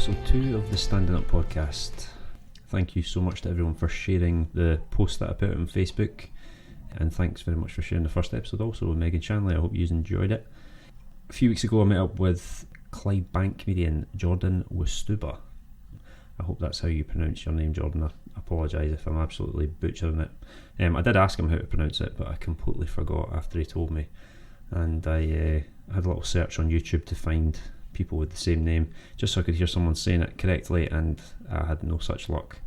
episode 2 of the Standing Up podcast. Thank you so much to everyone for sharing the post that I put on Facebook, and thanks very much for sharing the first episode also with Megan Shanley. I hope you enjoyed it. A few weeks ago I met up with Clydebank comedian Jordan Wistuba. I hope that's how you pronounce your name, Jordan. I apologise if I'm absolutely butchering it. I did ask him how to pronounce it, but I completely forgot after he told me, and I had a little search on YouTube to find people with the same name just so I could hear someone saying it correctly, and I had no such luck.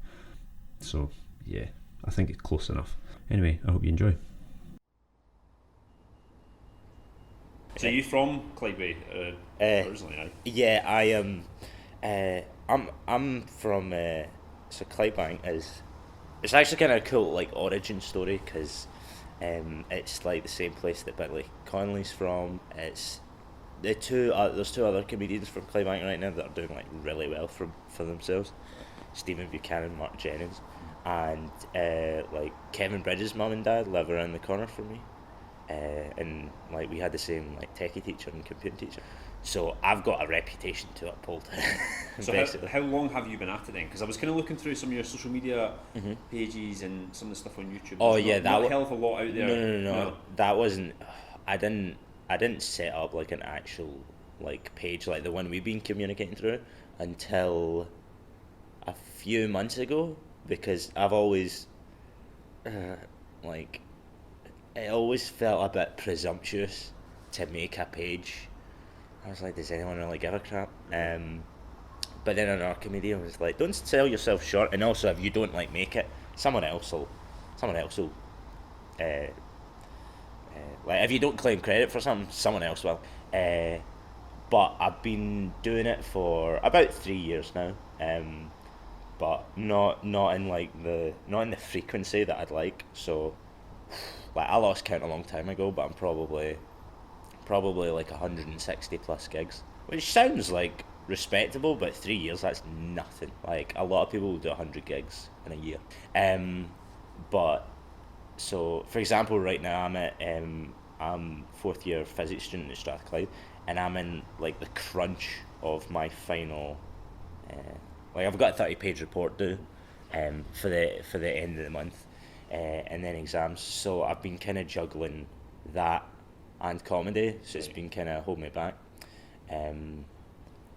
So yeah, I think it's close enough. Anyway, I hope you enjoy. So are you from Clydebank originally, right? Yeah, I am. I'm from. So Clydebank it's actually kind of a cool like origin story, because it's like the same place that Billy Connolly's from. It's there's two other comedians from Clydebank right now that are doing like really well for themselves. Stephen Buchanan, Mark Jennings, and like Kevin Bridges' mum and dad live around the corner from me, and like we had the same like techie teacher and computer teacher. So I've got a reputation to uphold. So how long have you been at it then? Because I was kind of looking through some of your social media pages and some of the stuff on YouTube. Oh, there's yeah, not a hell of a lot out there. No. That wasn't. I didn't set up like an actual like page like the one we've been communicating through until a few months ago, because I've always like it always felt a bit presumptuous to make a page. I was like, does anyone really give a crap? But then another comedian was like, don't sell yourself short, and also if you don't like make it, someone else will like if you don't claim credit for something, someone else will. But I've been doing it for about 3 years now, but not in the frequency that I'd like. So like I lost count a long time ago, but I'm probably like 160 plus gigs, which sounds like respectable, but 3 years, that's nothing. Like a lot of people will do 100 gigs in a year. But so for example, right now I'm fourth year physics student at Strathclyde, and I'm in like the crunch of my final like I've got a 30-page report due for the end of the month, and then exams. So I've been kind of juggling that and comedy, so it's been kind of holding me back.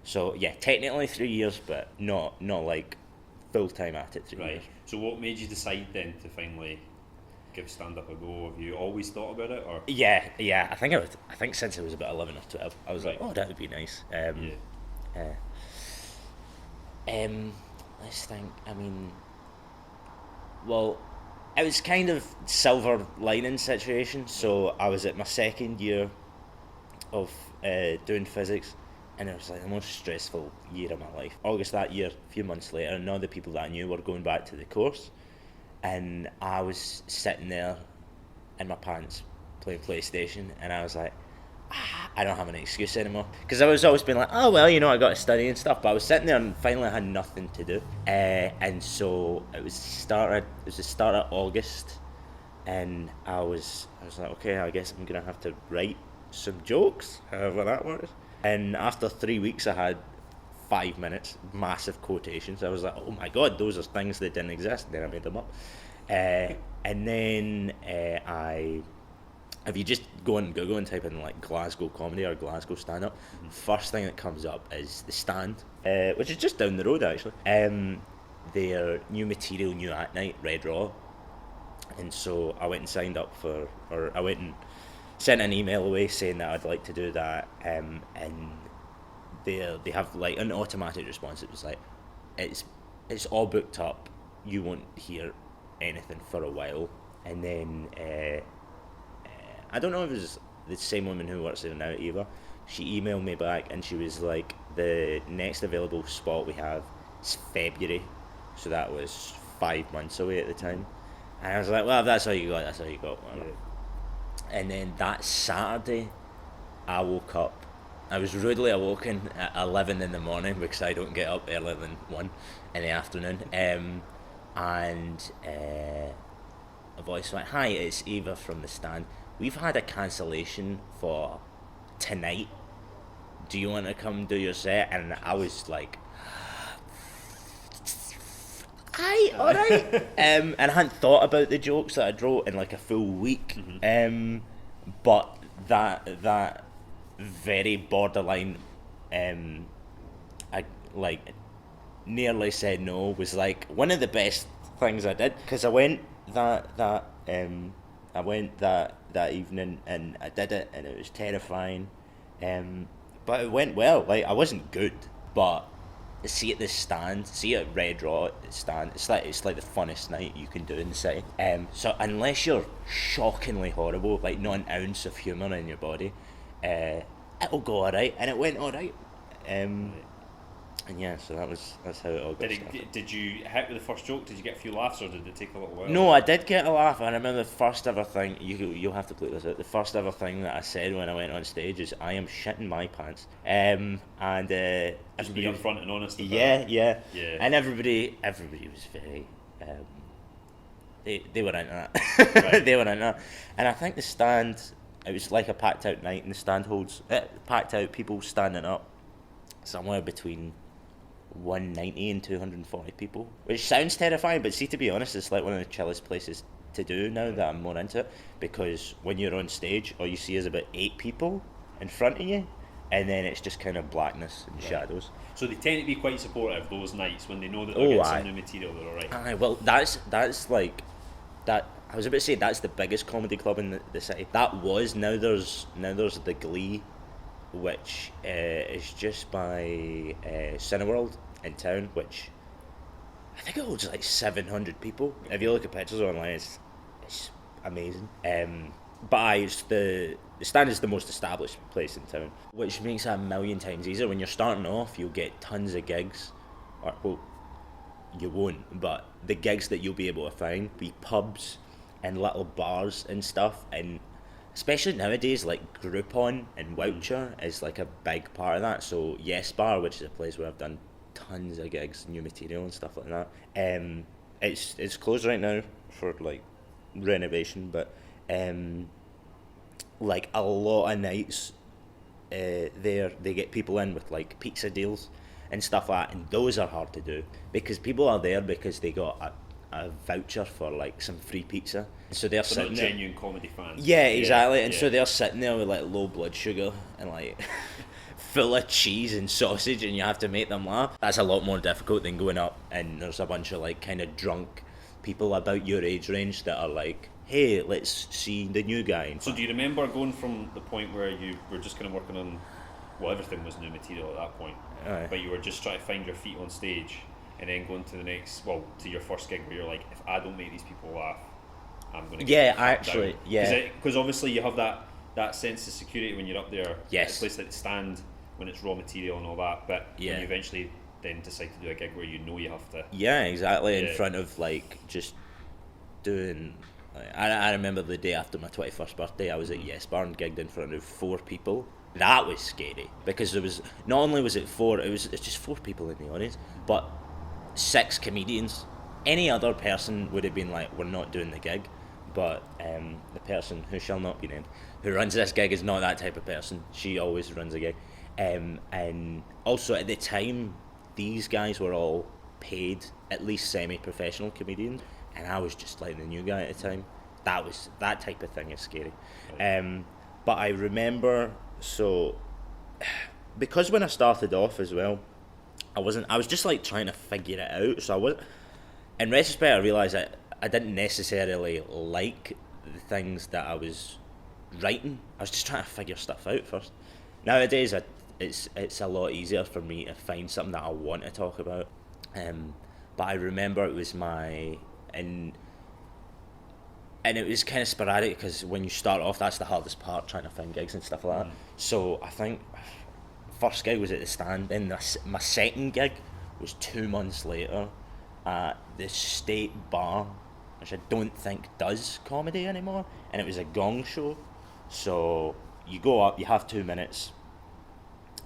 So yeah, technically 3 years, but not like full time at it 3 years. So what made you decide then to finally give stand up a go? Have you always thought about it, or? Yeah. I think since I was about 11 or 12, I was like, oh, that would be nice. Let's think. I mean, well, it was kind of silver lining situation. So I was at my second year of doing physics, and it was like the most stressful year of my life. August that year, a few months later, none of the people that I knew were going back to the course, and I was sitting there in my pants playing PlayStation, and I was like, I don't have an excuse anymore, because I was always been like, oh well, I got to study and stuff, but I was sitting there and finally I had nothing to do, and so it was the start of August, and I was like, okay, I guess I'm gonna have to write some jokes, however that works. And after 3 weeks I had 5 minutes, massive quotations. I was like, oh my god, those are things that didn't exist, and then I made them up. And then if you just go on Google and type in like Glasgow comedy or Glasgow stand-up, first thing that comes up is The Stand, which is just down the road actually. Their new material, new act night, Red Raw. And so I went and signed up I went and sent an email away saying that I'd like to do that, and they have like an automatic response. It was like, it's all booked up, you won't hear anything for a while. And then I don't know if it was the same woman who works there now, Eva. She emailed me back and she was like, the next available spot we have is February. So that was 5 months away at the time. And I was like, well, if that's all you got, that's all you got. Yeah. And then that Saturday, I woke up. I was rudely awoken at 11 in the morning, because I don't get up earlier than 1 in the afternoon. And a voice went, hi, it's Eva from The Stand. We've had a cancellation for tonight. Do you want to come do your set? And I was like, aye, alright. And I hadn't thought about the jokes that I'd wrote in like a full week. But that very borderline, I like nearly said no was like one of the best things I did, because I went that evening and I did it, and it was terrifying, but it went well. Like, I wasn't good, but see at the stand, see at Red Raw stand, it's like the funnest night you can do in the city. So unless you're shockingly horrible, like not an ounce of humour in your body, it'll go alright, and it went alright. And yeah, so that's how it all got started. Did you hit with the first joke? Did you get a few laughs, or did it take a little while? No, I did get a laugh. I remember the first ever thing, you'll have to click this out, the first ever thing that I said when I went on stage is, I am shitting my pants. And just be upfront and honest about yeah, it. yeah. And everybody was very, they were into that. Right. They were into that. And I think the stand, it was like a packed out night, and the stand holds, packed out, people standing up, somewhere between 190 and 240 people, which sounds terrifying, but see, to be honest, it's like one of the chillest places to do now that I'm more into it, because when you're on stage, all you see is about 8 people in front of you, and then it's just kind of blackness and shadows. So they tend to be quite supportive those nights when they know that they're getting some new material. They're alright. Aye, well, that's like that. I was about to say that's the biggest comedy club in the city. That was. Now there's the Glee, which is just by Cineworld in town, which I think it holds like 700 people. If you look at pictures online, it's amazing. But it's the stand is the most established place in town, which makes it a million times easier. When you're starting off, you'll get tons of gigs, or well, you won't, but the gigs that you'll be able to find be pubs and little bars and stuff, and especially nowadays, like Groupon and Woucher is like a big part of that. So Yes Bar, which is a place where I've done tons of gigs, new material and stuff like that. It's closed right now for like renovation, but like a lot of nights there they get people in with like pizza deals and stuff like that, and those are hard to do because people are there because they got a voucher for like some free pizza, so they're sitting there. Genuine comedy fans. Yeah, exactly. And so they're sitting there with like low blood sugar and like full of cheese and sausage, and you have to make them laugh. That's a lot more difficult than going up and there's a bunch of like kind of drunk people about your age range that are like, hey, let's see the new guy. So do you remember going from the point where you were just kind of working on, well, everything was new material at that point, but you were just trying to find your feet on stage, and then going to the next, well, to your first gig where you're like, if I don't make these people laugh, I'm going to get actually, down. yeah. Because obviously you have that sense of security when you're up there. Yes. At a place like the stand, when it's raw material and all that, but when you eventually then decide to do a gig where you know you have to. Yeah, exactly. In front of like just doing. I remember the day after my 21st birthday, I was at Yes Bar and gigged in front of 4 people. That was scary because there was not only was it 4, it's just 4 people in the audience, but 6 comedians. Any other person would have been like, we're not doing the gig, but the person who shall not be named who runs this gig is not that type of person. She always runs a gig, and also at the time these guys were all paid at least semi-professional comedians, and I was just like the new guy at the time. That type of thing is scary. But I remember, so because when I started off as well, I was just like trying to figure it out. So I was, in retrospect, I realised that I didn't necessarily like the things that I was writing. I was just trying to figure stuff out first. Nowadays, it's a lot easier for me to find something that I want to talk about. But I remember it was and it was kind of sporadic because when you start off, that's the hardest part, trying to find gigs and stuff like that. So I think first gig was at the stand, then my second gig was 2 months later at the State Bar, which I don't think does comedy anymore, and it was a gong show. So you go up, you have 2 minutes,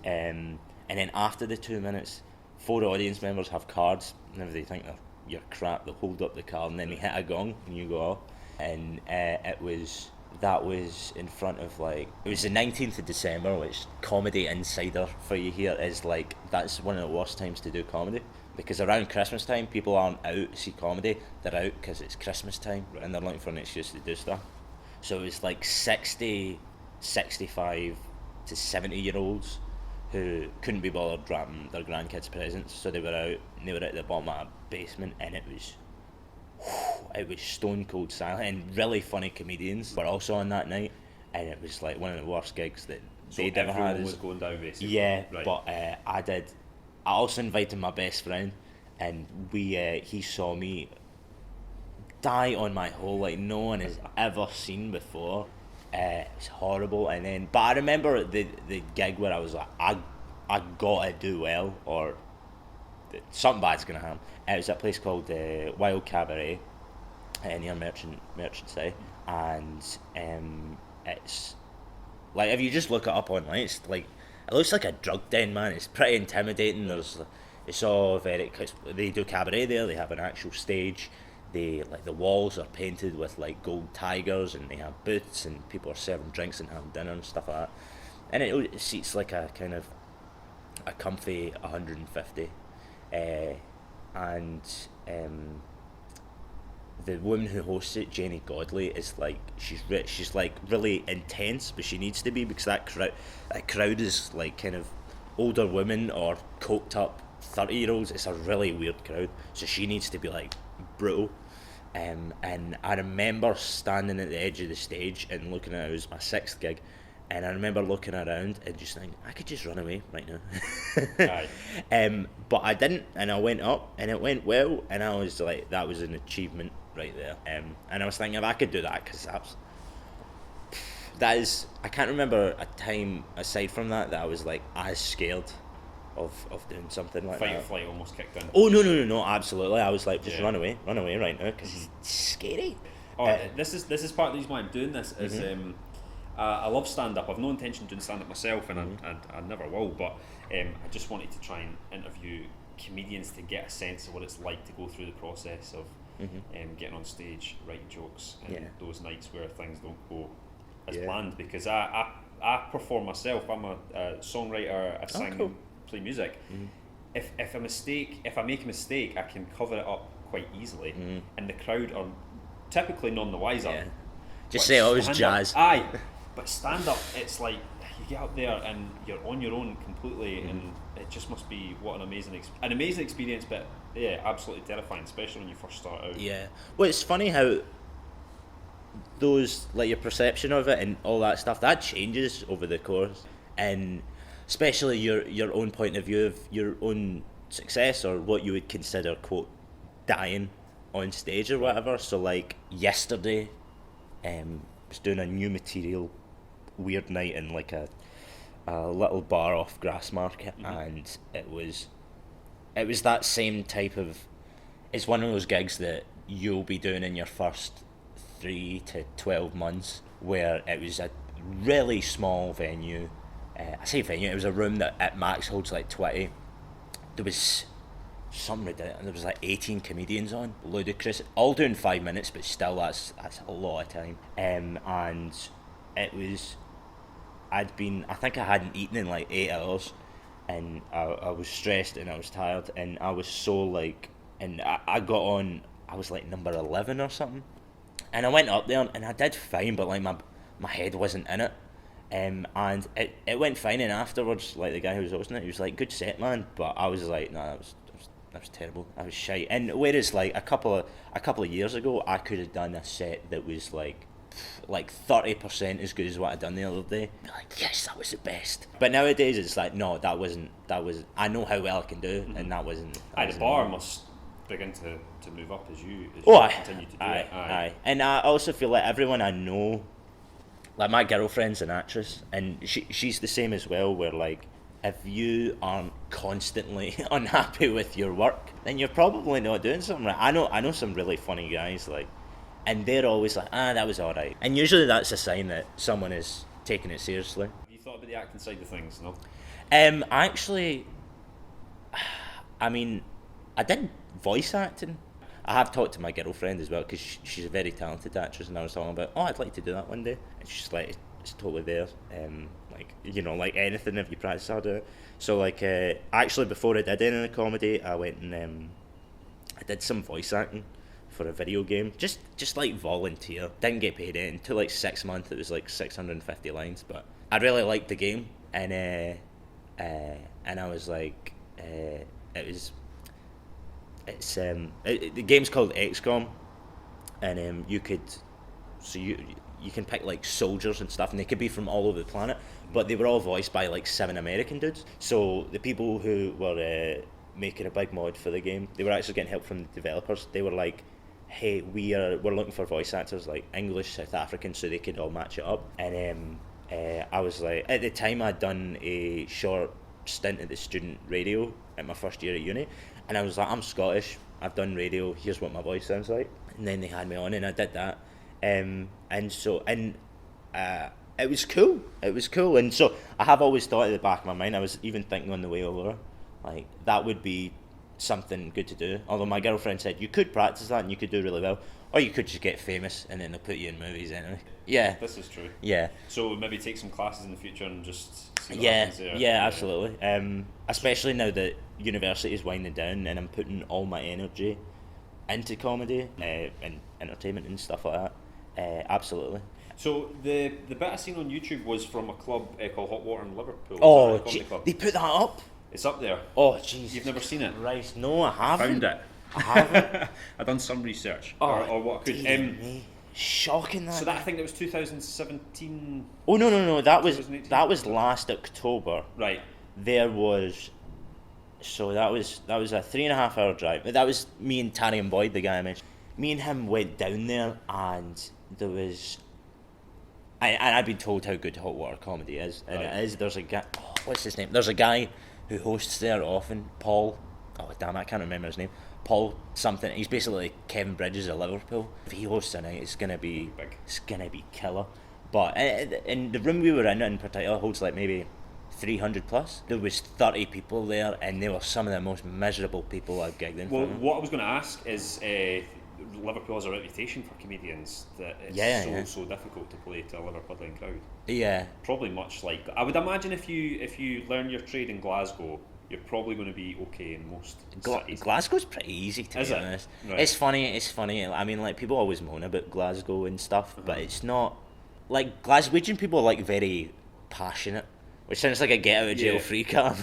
and then after the 2 minutes, 4 audience members have cards, and if they think you're crap, they'll hold up the card, and then they hit a gong, and you go off. And it was that was in front of like, it was the 19th of December, which Comedy Insider for you here is like, that's one of the worst times to do comedy, because around Christmas time people aren't out to see comedy, they're out because it's Christmas time and they're looking for an excuse to do stuff. So it was like 60, 65 to 70 year olds who couldn't be bothered wrapping their grandkids presents, so they were out and they were at the bottom of a basement, and it was stone cold silent, and really funny comedians were also on that night, and it was like one of the worst gigs that they'd ever had. Was going down basically. Yeah, right. But I also invited my best friend, and he saw me die on my hole like no one has ever seen before. It was horrible, and then but I remember the gig where I was like, I gotta do well or something bad's gonna happen. It was a place called Wild Cabaret near Merchant Side, and it's like, if you just look it up online, it's like, it looks like a drug den, man. It's pretty intimidating. It's all very, cause they do cabaret there. They have an actual stage. They, like, the walls are painted with like gold tigers, and they have booths, and people are serving drinks and having dinner and stuff like that. And it seats like a kind of a comfy 150. And the woman who hosts it, Janie Godley, is like, she's like really intense, but she needs to be, because that crowd is like kind of older women or coked up 30-year-olds. It's a really weird crowd, so she needs to be like brutal. And I remember standing at the edge of the stage and looking at it. It was my 6th gig, and I remember looking around and just thinking, I could just run away right now. But I didn't, and I went up and it went well, and I was like, that was an achievement right there. And I was thinking, if I could do that, because that is, I can't remember a time aside from that I was like as scared of doing something like Fight that. or flight almost kicked in. Oh no, absolutely. I was like, just run away right now, because it's scary. This is part of the reason why I'm doing this. Is I love stand up. I've no intention of doing stand up myself, and I never will. But I just wanted to try and interview comedians to get a sense of what it's like to go through the process of getting on stage, writing jokes, and those nights where things don't go as planned. Because I perform myself. I'm a songwriter. I sing. Cool. Play music. If I make a mistake, I can cover it up quite easily, and the crowd are typically none the wiser. Just say, it was jazz. Aye, but stand up, it's like you get up there and you're on your own completely, and it just must be what an amazing experience. But yeah, absolutely terrifying, especially when you first start out. Yeah, well, it's funny how those, like, your perception of it and all that stuff, that changes over the course, and especially your own point of view of your own success, or what you would consider, quote, dying on stage or whatever. So like yesterday, was doing a new material weird night in like a little bar off Grassmarket, and it was that same type of, it's one of those gigs that you'll be doing in your first 3 to 12 months, where it was a really small venue. I say venue, it was a room that at max holds like 20. There was some ridiculous, there was like 18 comedians on, ludicrous, all doing 5 minutes, but still that's a lot of time. And it was, I think I hadn't eaten in like 8 hours, and I was stressed and I was tired, and I was so like, and I got on, I was like number 11 or something, and I went up there and I did fine, but like my head wasn't in it. And it went fine, and afterwards, like, the guy who was hosting it, he was like, good set, man, but I was like, nah, that was terrible, I was shite. And whereas like a couple of years ago, I could have done a set that was like 30% as good as what I'd done the other day, like, yes, that was the best. But nowadays it's like, no, that was I know how well I can do, and that wasn't. The bar must begin to move up as you continue to do it. Aye. And I also feel like everyone I know, like my girlfriend's an actress, and she's the same as well, where like, if you aren't constantly unhappy with your work, then you're probably not doing something right. I know some really funny guys, like, and they're always like, that was alright, and usually that's a sign that someone is taking it seriously. Have you thought about the acting side of things? No. Actually, I mean, I did voice acting. I have talked to my girlfriend as well, because she's a very talented actress, and I was talking about, I'd like to do that one day, and she's like, it's totally there. Like, you know, like anything, if you practice hard at it. So like, actually before I did any of the comedy, I went and I did some voice acting for a video game, just like volunteer. Didn't get paid anything. Took like 6 months. It was like 650 lines, but I really liked the game, and I was like, the game's called XCOM, and you can pick like soldiers and stuff, and they could be from all over the planet, but they were all voiced by like 7 American dudes. So the people who were making a big mod for the game, they were actually getting help from the developers. They were like, hey, we're looking for voice actors, like English, South African, so they could all match it up. And I was like, at the time I'd done a short stint at the student radio at my first year at uni, and I was like, I'm Scottish, I've done radio, here's what my voice sounds like. And then they had me on, and I did that. It was cool. And so I have always thought at the back of my mind, I was even thinking on the way over, like, that would be something good to do. Although my girlfriend said you could practice that and you could do really well, or you could just get famous and then they'll put you in movies anyway. Yeah. This is true. Yeah. So maybe take some classes in the future and just see what Yeah, happens there. yeah, absolutely. Especially now that university is winding down and I'm putting all my energy into comedy and entertainment and stuff like that. Absolutely. So the bit I seen on YouTube was from a club called Hot Water in Liverpool. Oh, Club? they put that up? It's up there. Oh, jeez. You've never seen it? Right, no, I haven't. Found it. I haven't. I've done some research, Oh, or what I could. Shocking that. So that, I think that was 2017. Oh no, that was 2018. last October. Right. There was, so that was a 3.5 hour drive. That was me and Tarian Boyd, the guy I mentioned. Me and him went down there, and there was, and I've been told how good Hot Water comedy is, and Right. it is. There's a guy. Oh, what's his name? There's a guy who hosts there often. Paul. Oh damn, I can't remember his name. Paul something. He's basically like Kevin Bridges of Liverpool. If he hosts a night, it's gonna be Big. It's gonna be killer. But in the room we were in particular, holds like maybe 300 plus. There was 30 people there, and they were some of the most miserable people I've gigged in Well, front of. what I was going to ask is, Liverpool has a reputation for comedians that it's so difficult to play to a Liverpudlian crowd. Yeah. Probably much like, I would imagine if you learn your trade in Glasgow, you're probably going to be okay in most cities. Glasgow's pretty easy, to Is be it? honest. Right. It's funny. I mean, like, people always moan about Glasgow and stuff, but it's not like Glaswegian people are like very passionate, which sounds like a get out of jail free card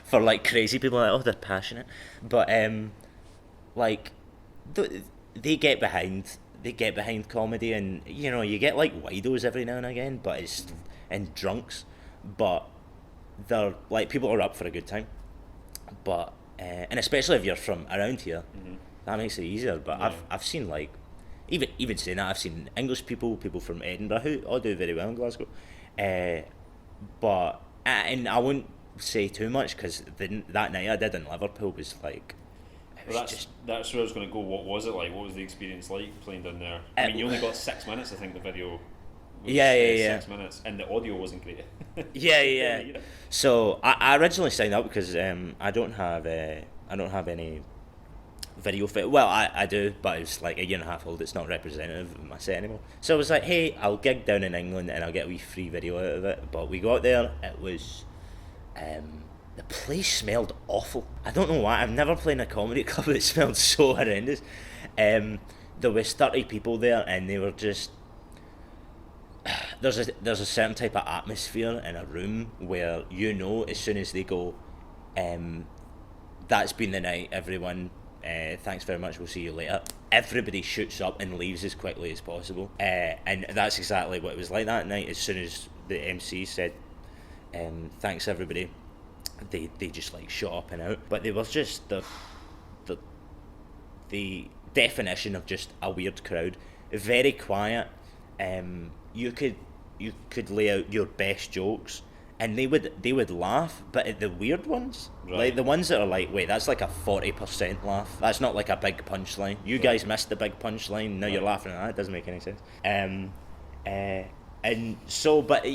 for like crazy people. Like, oh, they're passionate, but like they get behind comedy, and you know, you get like widos every now and again, but it's and drunks, but they're like, people are up for a good time, but and especially if you're from around here, that makes it easier. But Yeah. I've seen like, even saying that, I've seen English people from Edinburgh who all do very well in Glasgow, but and I wouldn't say too much, because that night I did in Liverpool was like, it was Well, just that's where I was going to go. What was it like? What was the experience like playing down there? I mean, you only got 6 minutes, I think the video was Yeah. 6 minutes, and the audio wasn't great. Yeah. So I originally signed up because I don't have any video fit. Well, I do, but it's like 1.5 years old. It's not representative of my set anymore. So I was like, hey, I'll gig down in England and I'll get a wee free video out of it. But we got there, it was, the place smelled awful. I don't know why. I've never played in a comedy club that smelled so horrendous. There was 30 people there, and they were just, there's a certain type of atmosphere in a room where, you know, as soon as they go, that's been the night, everyone, thanks very much, we'll see you later, everybody shoots up and leaves as quickly as possible, and that's exactly what it was like that night. As soon as the MC said thanks everybody, they just like shut up and out. But they was just the definition of just a weird crowd. Very quiet. You could lay out your best jokes and they would laugh, but at the weird ones, Right. like the ones that are like, wait, that's like a 40% laugh. That's not like a big punchline. You guys missed the big punchline. Now you're laughing at that. It doesn't make any sense. And so, but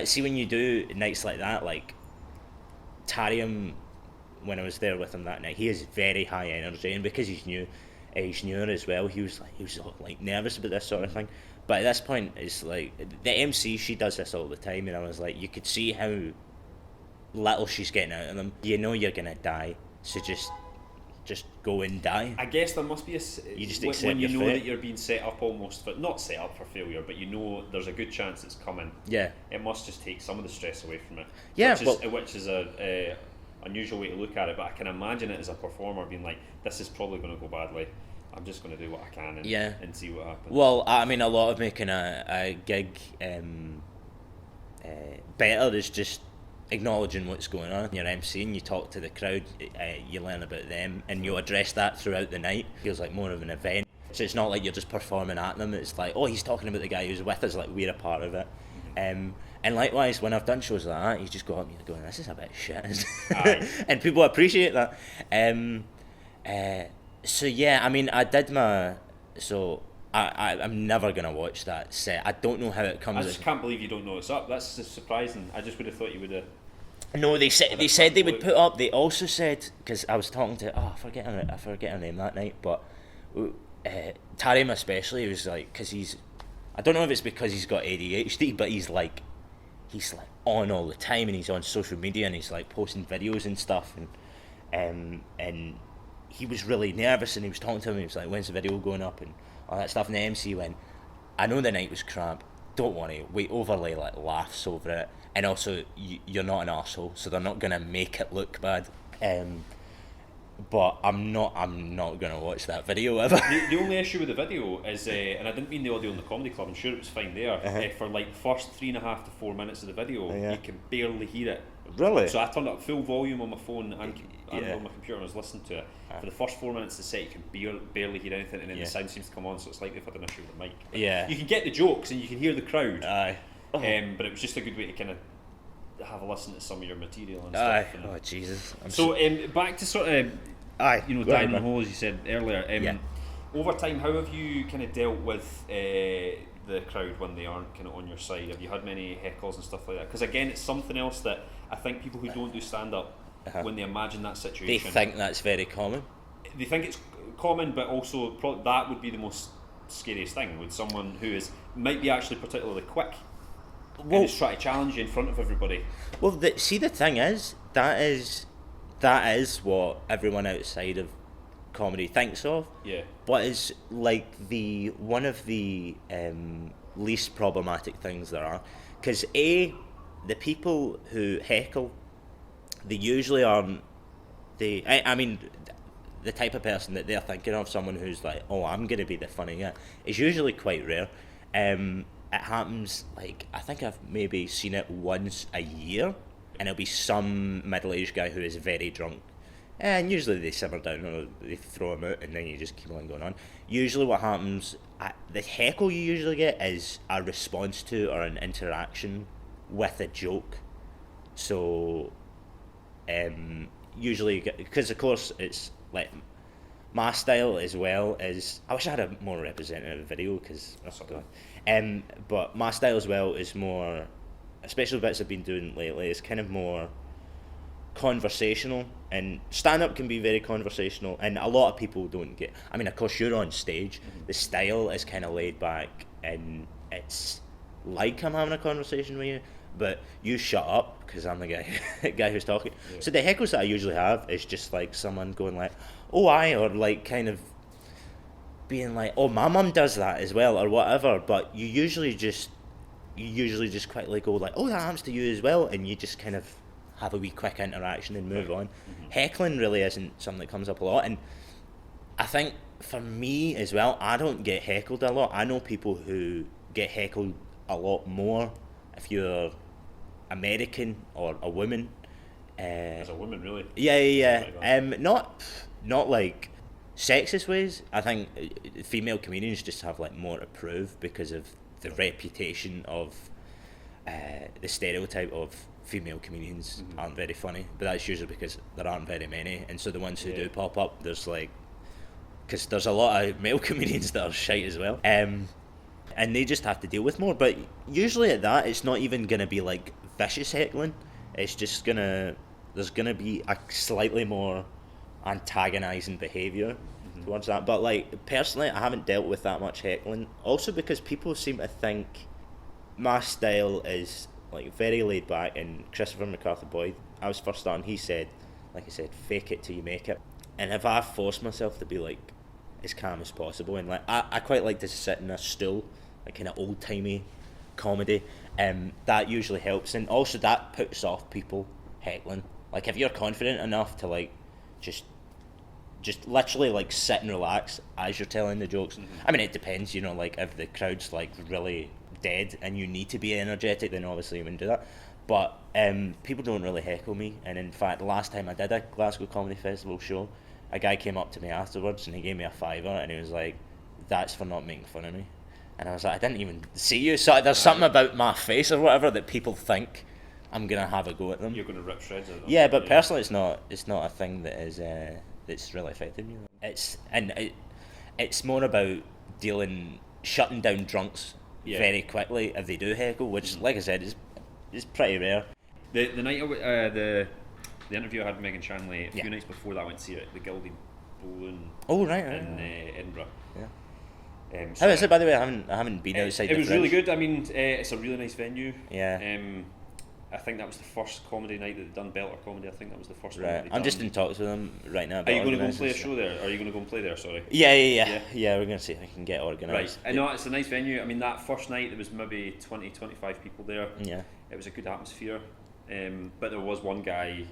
see, when you do nights like that, like Tarium, when I was there with him that night, he is very high energy, and because he's new, Schnur as well. He was like nervous about this sort of thing. But at this point, it's like the MC. She does this all the time, and I was like, you could see how little she's getting out of them. You know you're gonna die, so just go and die. I guess there must be you just accept when you know fate. that you're being set up almost for, not set up for failure, but you know there's a good chance it's coming. Yeah. It must just take some of the stress away from it. Yeah, which is a unusual way to look at it, but I can imagine it as a performer being like, this is probably going to go badly. I'm just going to do what I can and see what happens. Well, I mean, a lot of making a gig better is just acknowledging what's going on. You're emceeing, you talk to the crowd, you learn about them, and you address that throughout the night. It feels like more of an event. So it's not like you're just performing at them. It's like, oh, he's talking about the guy who's with us, like we're a part of it. And likewise, when I've done shows like that, you just go up and you're going, this is a bit shit. And people appreciate that. So yeah, I mean, I did my... So I'm never going to watch that set. I don't know how it comes... I just can't believe you don't know it's up. That's just surprising. I just would have thought you would have... No, they said they would put up... They also said... Because I was talking to... I forget her name that night, but... Tarim especially, he was like... Because he's... I don't know if it's because he's got ADHD, but he's like on all the time, and he's on social media, and he's like posting videos and stuff, and he was really nervous, and he was talking to him, he was like, when's the video going up, and all that stuff, and the MC went, I know the night was crap, don't worry, we overlay like laughs over it, and also you're not an arsehole, so they're not going to make it look bad. But I'm not going to watch that video ever. The only issue with the video is, and I didn't mean the audio in the comedy club, I'm sure it was fine there, for like the first 3.5 to 4 minutes of the video, you can barely hear it. Really? So I turned up full volume on my phone and on my computer and I was listening to it. For the first 4 minutes of the set, you can barely hear anything, and then the sound seems to come on, so it's like they've had an issue with the mic. But you can get the jokes and you can hear the crowd, but it was just a good way to kind of have a listen to some of your material and stuff. Oh Jesus! Back to sort of dying in the hole, as you said earlier. Over time, how have you kind of dealt with the crowd when they aren't kind of on your side? Have you had many heckles and stuff like that? Because again, it's something else that I think people who don't do stand up, when they imagine that situation, they think that's very common. They think it's common, but also that would be the most scariest thing, with someone who might be actually particularly quick. And is trying to challenge you in front of everybody. Well, the thing is, that is what everyone outside of comedy thinks of. Yeah. But it's like one of the least problematic things there are, because the people who heckle, they usually aren't. I mean, the type of person that they're thinking of, someone who's like, oh, I'm going to be the funny guy, is usually quite rare. It happens, like, I think I've maybe seen it once a year, and it'll be some middle-aged guy who is very drunk, and usually they simmer down or they throw him out, and then you just keep on going on. Usually what happens, the heckle you usually get is a response to or an interaction with a joke. So usually, because of course it's like my style as well is, I wish I had a more representative video, because but my style as well is more, especially the bits I've been doing lately, is kind of more conversational, and stand-up can be very conversational, and a lot of people don't get, I mean, of course you're on stage, the style is kind of laid back, and it's like I'm having a conversation with you, but you shut up, because I'm the guy who's talking. So the heckles that I usually have is just like someone going like, oh I, or like kind of being like, oh my mum does that as well, or whatever, but you usually just quickly go like, oh that happens to you as well, and you just kind of have a wee quick interaction and move on. Heckling really isn't something that comes up a lot, and I think for me as well, I don't get heckled a lot. I know people who get heckled a lot more if you're American or a woman. As a woman, really? Yeah. Not like sexist ways. I think female comedians just have like more to prove because of the reputation of the stereotype of female comedians aren't very funny, but that's usually because there aren't very many, and so the ones who do pop up, there's like, because there's a lot of male comedians that are shite as well, and they just have to deal with more. But usually at that, it's not even gonna be like vicious heckling. It's just there's gonna be a slightly more antagonizing behavior, towards that. But like personally, I haven't dealt with that much heckling. Also because people seem to think my style is like very laid back. And Christopher McArthur Boyd, I was first on. He said, like I said, fake it till you make it. And if I force myself to be like as calm as possible, and like I quite like to sit in a stool, like kind of old timey comedy, that usually helps. And also that puts off people heckling. Like if you're confident enough to like just literally like sit and relax as you're telling the jokes. I mean, it depends, you know, like if the crowd's like really dead and you need to be energetic, then obviously you wouldn't do that. But people don't really heckle me. And in fact, the last time I did a Glasgow Comedy Festival show, a guy came up to me afterwards and he gave me a fiver and he was like, "That's for not making fun of me." And I was like, "I didn't even see you." So there's something about my face or whatever that people think I'm gonna have a go at them. You're gonna rip shreds at them. Yeah, but personally, it's not a thing that is that's really affected me. It's more about shutting down drunks very quickly if they do heckle, which, like I said, is pretty rare. The night the interview I had with Megan Shanley a few nights before that, I went to see it at the Gilded Balloon. Oh right. In Edinburgh. Yeah. How is it, by the way? I haven't been outside. It was really good. I mean, it's a really nice venue. Yeah. I think that was the first comedy night that they'd done, Belter Comedy. I think that was the first one. Right. I'm just in talks with them right now. Are you going to go and play a show there? Are you going to go and play there? Sorry. Yeah. We're going to see if we can get organised. Right. I know it's a nice venue. I mean, that first night there was maybe 20-25 people there. Yeah. It was a good atmosphere. But there was one guy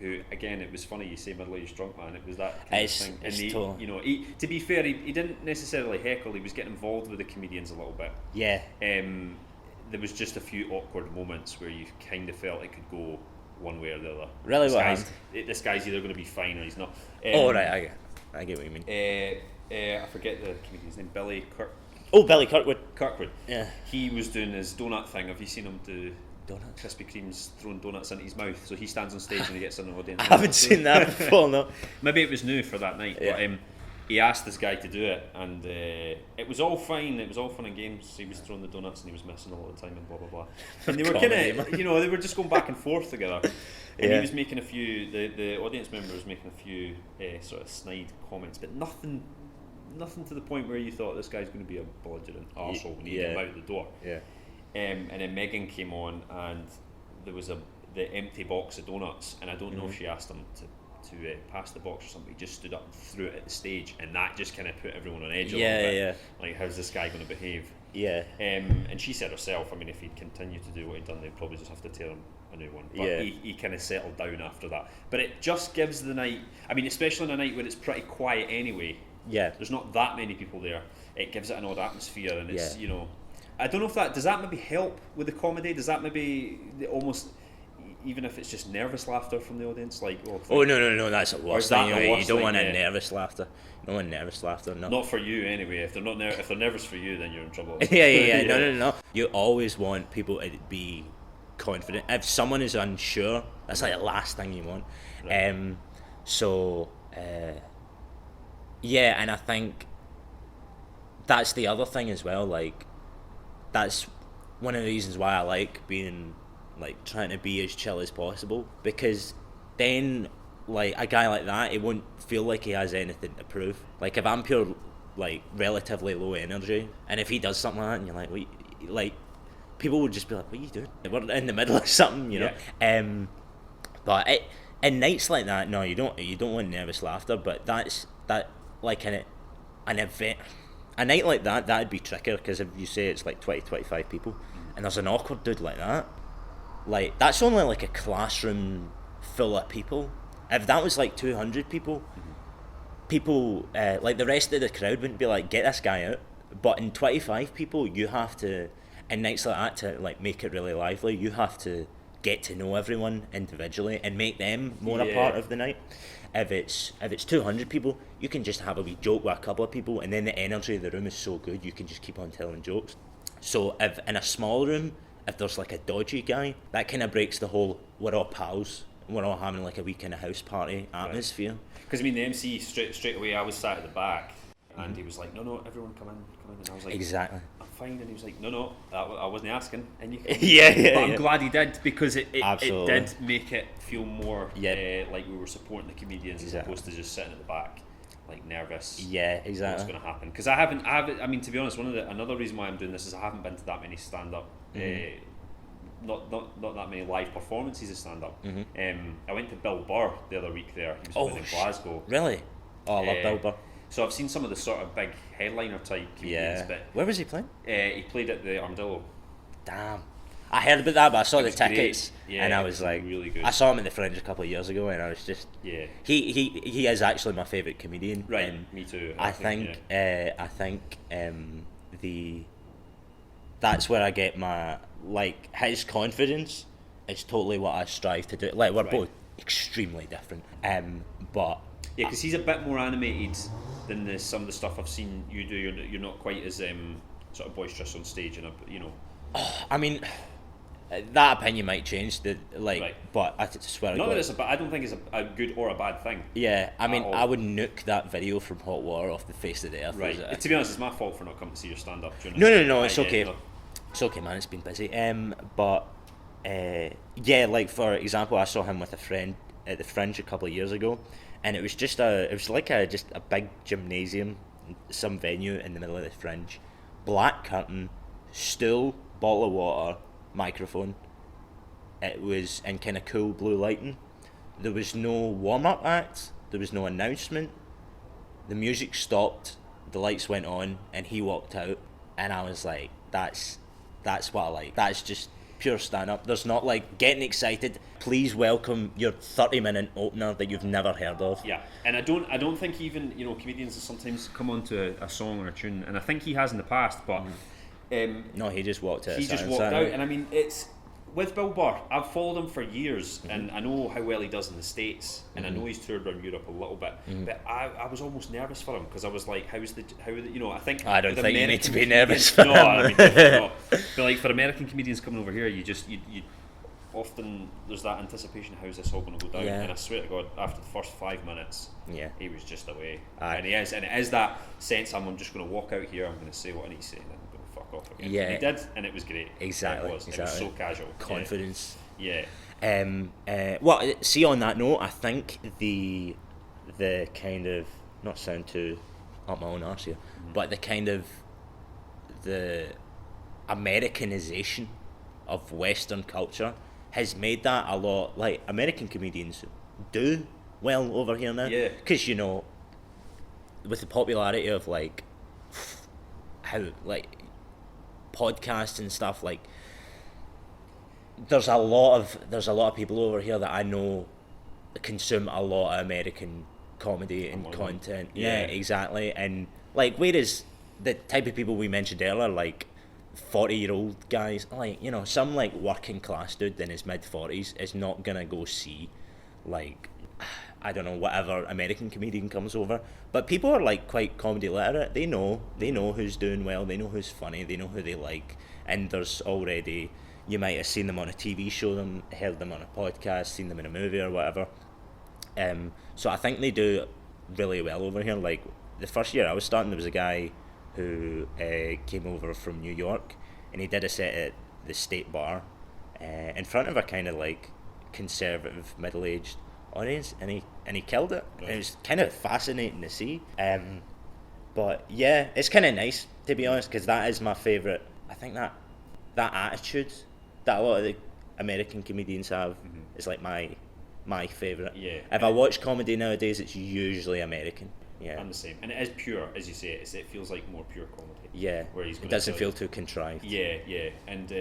who, again, it was funny you say middle-aged drunk man, it was that kind of thing. And he, to be fair, he didn't necessarily heckle, he was getting involved with the comedians a little bit. Yeah. There was just a few awkward moments where you kind of felt it could go one way or the other. Really? This guy's either going to be fine or he's not. Right, I get what you mean. I forget the comedian's name, Billy Billy Kirkwood. Yeah. He was doing his donut thing. Have you seen him do donuts? Krispy Kreme's throwing donuts into his mouth, so he stands on stage and he gets in the audience. I haven't seen that before, no. Maybe it was new for that night, but he asked this guy to do it, and it was all fine. It was all fun and games. He was throwing the donuts and he was missing all the time and blah blah blah. And they were kind of, they were just going back and forth together. And he was making a few. The audience member was making a few sort of snide comments, but nothing to the point where you thought this guy's going to be a belligerent arsehole when he came out the door. Yeah. And then Megan came on, and there was the empty box of donuts, and I don't know if she asked him to pass the box or something. He just stood up and threw it at the stage, and that just kind of put everyone on edge a little bit. Yeah. Like, how's this guy going to behave? Yeah. And she said herself, I mean, if he'd continued to do what he'd done, they'd probably just have to tear him a new one. But he kind of settled down after that. But it just gives the night, I mean, especially on a night where it's pretty quiet anyway. Yeah. There's not that many people there. It gives it an odd atmosphere, and it's, I don't know if does that maybe help with the comedy? Does that maybe almost, even if it's just nervous laughter from the audience, like no, that's a worse thing. You don't want nervous laughter. You don't want nervous laughter. No. Not for you anyway. If they're not if they're nervous for you, then you're in trouble. Yeah. No. You always want people to be confident. If someone is unsure, that's like the last thing you want. Right. And I think that's the other thing as well. Like, that's one of the reasons why I like being, like, trying to be as chill as possible, because then, like, a guy like that, he won't feel like he has anything to prove. Like, if I'm pure, like, relatively low energy, and if he does something like that, and you're like, what, like, people would just be like, what are you doing? We're in the middle of something, you know? But in nights like that, no, you don't want nervous laughter, but like an event, a night like that, that'd be trickier, because if you say it's like 20-25 people, and there's an awkward dude like that, like, that's only like a classroom full of people. If that was like 200 people, like the rest of the crowd wouldn't be like, get this guy out. But in 25 people, you have to, in nights like that, to like make it really lively, you have to get to know everyone individually and make them more a part of the night. If it's 200 people, you can just have a wee joke with a couple of people, and then the energy of the room is so good, you can just keep on telling jokes. So if in a small room, if there's like a dodgy guy, that kind of breaks the whole, we're all pals, we're all having like a wee kind of house party atmosphere. Because I mean, the MC straight away, I was sat at the back, and he was like, no, everyone come in, and I was like, exactly, I'm fine, and he was like, no, I wasn't asking, and you but I'm glad he did, because it did make it feel more like we were supporting the comedians as opposed to just sitting at the back. like nervous. Yeah, exactly. What's going to happen? Because I mean, to be honest, another reason why I'm doing this is I haven't been to that many stand-up. Not that many live performances of stand-up. I went to Bill Burr the other week there. He was playing in Glasgow. Really? Oh, I love Bill Burr. So I've seen some of the sort of big headliner type comedians. Yeah. But where was he playing? He played at the Armadillo. Damn. I heard about that, but I saw the tickets, yeah, and I was like, really good. I saw him in the Fringe a couple of years ago, and I was just, He is actually my favourite comedian. Right, me too. I think that's where I get my, like, his confidence is totally what I strive to do. Like, we're both extremely different, but yeah, because he's a bit more animated than some of the stuff I've seen you do. You're not quite as sort of boisterous on stage, and I mean, that opinion might change. But I swear. Not that it's I don't think it's a good or a bad thing. Yeah, I mean, I would nuke that video from Hot Water off the face of the earth. Right. To be honest, it's my fault for not coming to see your stand up. No, it's okay. It's okay, man. It's been busy. Like for example, I saw him with a friend at the Fringe a couple of years ago, and it was just a big gymnasium, some venue in the middle of the Fringe, black curtain, stool, bottle of water, microphone. It was in kind of cool blue lighting. There was no warm-up act. There was no announcement. The music stopped. The lights went on, and he walked out. And I was like, "That's what I like. That's just pure stand-up. There's not like getting excited. Please welcome your 30-minute opener that you've never heard of." Yeah, and I don't think even comedians sometimes come onto a song or a tune, and I think he has in the past, but. No, he just walked out. He just walked out, and I mean, it's with Bill Burr. I've followed him for years, and I know how well he does in the States, and I know he's toured around Europe a little bit. But I was almost nervous for him because I was like, I think I don't think you need to be nervous for him. No, I mean, definitely not. But like for American comedians coming over here, you often there's that anticipation. How's this all going to go down? Yeah. And I swear to God, after the first 5 minutes, he was just away. Aye. And it is that sense. I'm just going to walk out here. I'm going to say what I need to say. And fuck off again. Yeah, he did, and it was great. Exactly. It was so casual. Confidence. Yeah. Well, see, on that note, I think the kind of, not sound too up my own arse here, but the kind of the Americanization of Western culture has made that a lot. Like, American comedians do well over here now. Yeah. Because with the popularity of how podcasts and stuff, like there's a lot of people over here that I know consume a lot of American comedy and content. Yeah, exactly. And like, whereas the type of people we mentioned earlier, like 40-year-old guys, like some like working class dude in his mid-40s is not gonna go see like, I don't know, whatever American comedian comes over. But people are like quite comedy literate. They know who's doing well, they know who's funny, they know who they like, and there's already, you might have seen them on a TV show, heard them on a podcast, seen them in a movie or whatever. So I think they do really well over here. Like the first year I was starting, there was a guy who came over from New York, and he did a set at the State Bar in front of a kind of like conservative middle-aged audience, and he killed it. Right. It was kind of fascinating to see. But yeah, it's kind of nice, to be honest, because that is my favourite. I think that attitude that a lot of the American comedians have is like my favourite. Yeah. If I watch comedy nowadays, it's usually American. Yeah. I'm the same, and it is pure, as you say. It feels like more pure comedy. Yeah. Where it doesn't feel too contrived. Yeah, and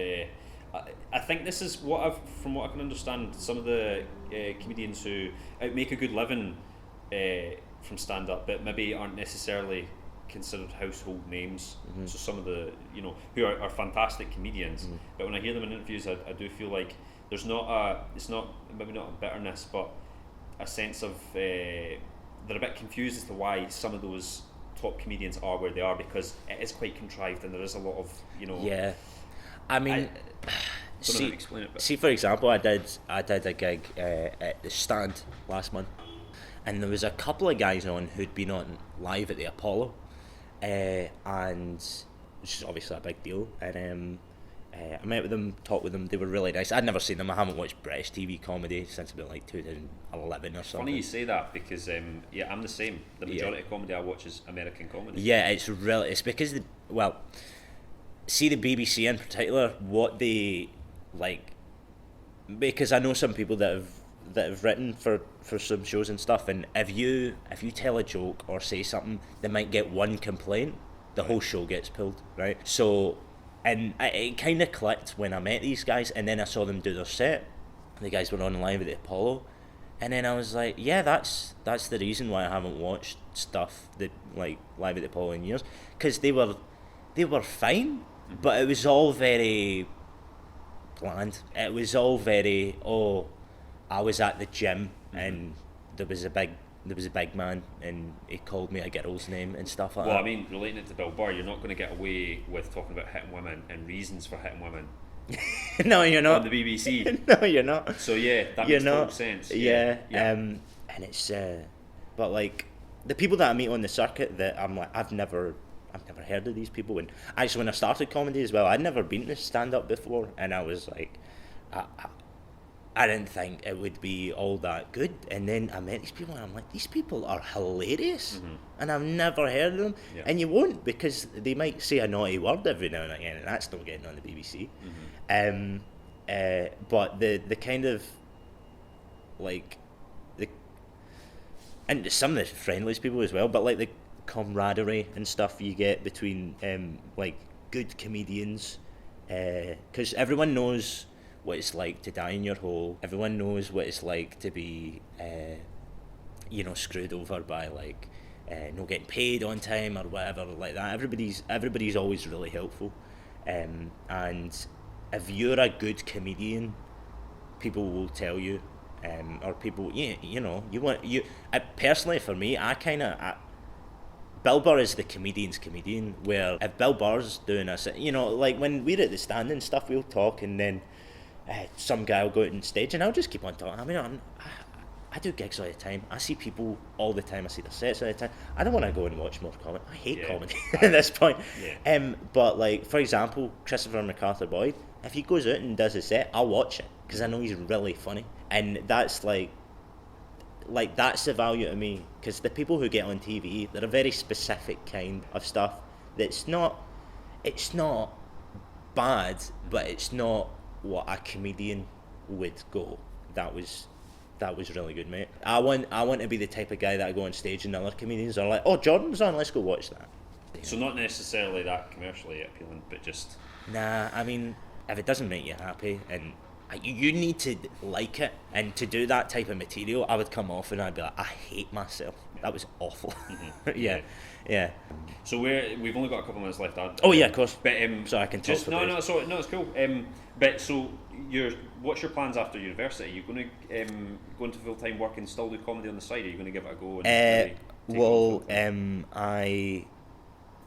I think this is from what I can understand, some of the comedians who make a good living from stand-up, but maybe aren't necessarily considered household names. So some of the who are fantastic comedians, but when I hear them in interviews, I do feel like there's it's not maybe not a bitterness, but a sense of they're a bit confused as to why some of those top comedians are where they are, because it is quite contrived and there is a lot of Yeah, I mean, see, for example, I did a gig at the Stand last month, and there was a couple of guys on who'd been on live at the Apollo, and which is obviously a big deal, and I met with them, talked with them. They were really nice. I'd never seen them. I haven't watched British TV comedy since about like 2011 or something. Funny you say that because yeah, I'm the same. The majority of comedy I watch is American comedy. Yeah, it's because see the BBC in particular, what they like, because I know some people that have written for some shows and stuff, and if you tell a joke or say something, they might get one complaint, the whole show gets pulled, right? So. And it kind of clicked when I met these guys, and then I saw them do their set. The guys were on Live at the Apollo, and then I was like, yeah, that's the reason why I haven't watched stuff that like Live at the Apollo in years, because they were fine, but it was all very bland. It was all very I was at the gym and there was a big man and he called me a girl's name and stuff like that. Well, I mean, relating it to Bill Burr, you're not going to get away with talking about hitting women and reasons for hitting women. No, you're not. On the BBC. No, you're not. So yeah, that makes total sense. Yeah. And it's but like the people that I meet on the circuit that I'm like, I've never heard of these people. And actually, when I started comedy as well, I'd never been to stand up before, and I was like, I didn't think it would be all that good, and then I met these people and I'm like, these people are hilarious, and I've never heard of them. And you won't, because they might say a naughty word every now and again, and that's not getting on the BBC. But the kind of like and some of the friendliest people as well, but like the camaraderie and stuff you get between like good comedians, because everyone knows what it's like to die in your hole. Everyone knows what it's like to be, screwed over by like not getting paid on time or whatever like that. Everybody's always really helpful, and if you're a good comedian, people will tell you, or people, personally for me, Bill Burr is the comedian's comedian. Where if Bill Burr's doing like when we're at the stand and stuff, we'll talk and then. Some guy will go out on stage and I'll just keep on talking. I mean, I do gigs all the time. I see people all the time. I see their sets all the time. I don't want to go and watch more comedy. I hate comedy at this point. But like, for example, Christopher MacArthur-Boyd, if he goes out and does a set, I'll watch it because I know he's really funny. And that's like that's the value to me, because the people who get on TV, they're a very specific kind of stuff. It's not bad, but it's not what a comedian would go. That was really good, mate. I want to be the type of guy that I go on stage and other comedians are like, oh, Jordan's on, let's go watch that. So not necessarily that commercially appealing, but just... Nah, I mean, if it doesn't make you happy, and you need to like it, and to do that type of material, I would come off and I'd be like, I hate myself. That was awful. Yeah. So we've only got a couple of minutes left. Oh yeah, of course. But so I can talk. Just it's cool. But so what's your plans after university? Are you going to go into full time work and still do comedy on the side? Are you going to give it a go? I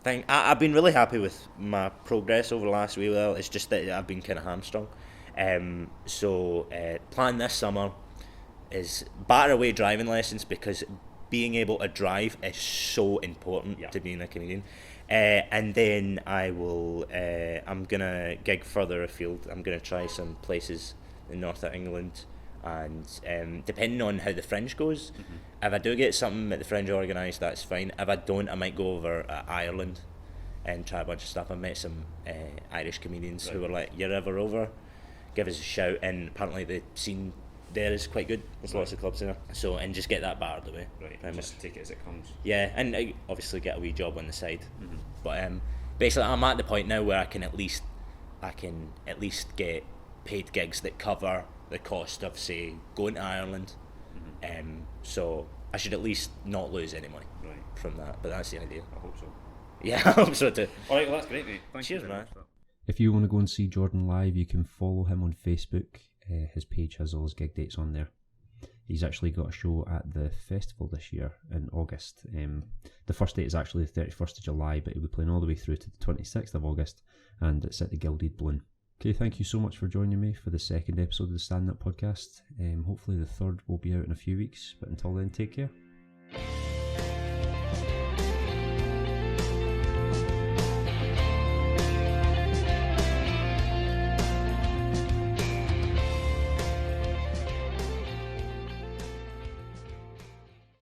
think I've been really happy with my progress over the last wee while. It's just that I've been kind of hamstrung. Plan this summer is batter away driving lessons, because being able to drive is so important to being a comedian. And then I will. I'm gonna gig further afield. I'm gonna try some places in north of England, and depending on how the Fringe goes, if I do get something at the Fringe organised, that's fine. If I don't, I might go over Ireland and try a bunch of stuff. I met some Irish comedians who were like, "You're ever over? Give us a shout." And apparently the scene there is quite good. There's lots of clubs there. So, and just get that battered away. Right, just take it as it comes. Yeah, and obviously get a wee job on the side. But basically, I'm at the point now where I can at least get paid gigs that cover the cost of, say, going to Ireland. So I should at least not lose any money from that. But that's the idea. I hope so. Yeah, I hope so too. All right, well, that's great, mate. Cheers, man. If you want to go and see Jordan live, you can follow him on Facebook. His page has all his gig dates on there. He's actually got a show at the festival this year in August. The first date is actually the 31st of July, but he'll be playing all the way through to the 26th of August, and it's at the Gilded Balloon. Okay, thank you so much for joining me for the second episode of the Stand Up Podcast. Hopefully the third will be out in a few weeks, but until then, take care.